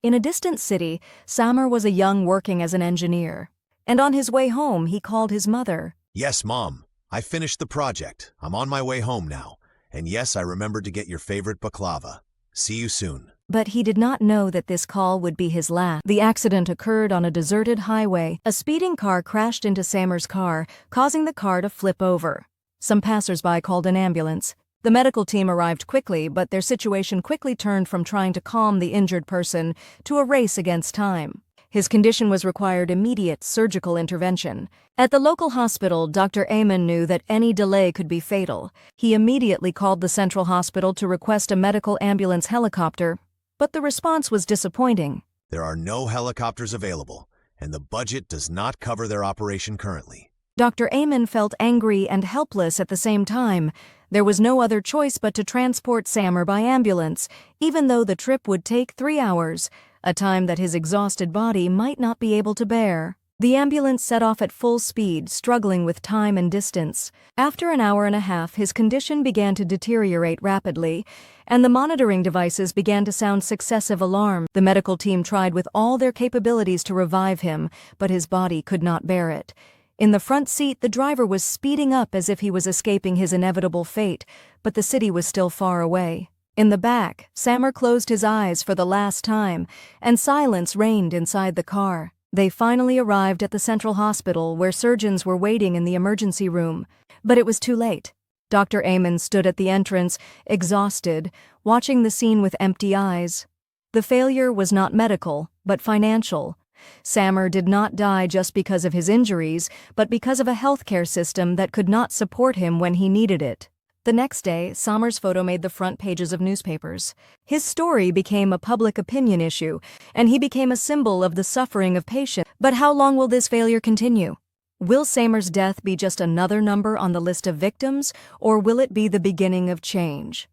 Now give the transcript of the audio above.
In a distant city, Samer was a young working as an engineer. And on his way home, he called his mother. Yes, Mom. I finished the project. I'm on my way home now. And yes, I remembered to get your favorite baklava. See you soon. But he did not know that this call would be his last. The accident occurred on a deserted highway. A speeding car crashed into Samer's car, causing the car to flip over. Some passersby called an ambulance. The medical team arrived quickly, but their situation quickly turned from trying to calm the injured person to a race against time. His condition required immediate surgical intervention. At the local hospital, Dr. Amen knew that any delay could be fatal. He immediately called the central hospital to request a medical ambulance helicopter, but the response was disappointing. There are no helicopters available, and the budget does not cover their operation currently. Dr. Amen felt angry and helpless at the same time. There was no other choice but to transport Samer by ambulance, even though the trip would take 3 hours, a time that his exhausted body might not be able to bear. The ambulance set off at full speed, struggling with time and distance. After an hour and a half, his condition began to deteriorate rapidly, and the monitoring devices began to sound successive alarms. The medical team tried with all their capabilities to revive him, but his body could not bear it. In the front seat, the driver was speeding up as if he was escaping his inevitable fate, but the city was still far away. In the back, Samer closed his eyes for the last time, and silence reigned inside the car. They finally arrived at the central hospital where surgeons were waiting in the emergency room. But it was too late. Dr. Amen stood at the entrance, exhausted, watching the scene with empty eyes. The failure was not medical, but financial. Samer did not die just because of his injuries, but because of a healthcare system that could not support him when he needed it. The next day, Samer's photo made the front pages of newspapers. His story became a public opinion issue, and he became a symbol of the suffering of patients. But how long will this failure continue? Will Samer's death be just another number on the list of victims, or will it be the beginning of change?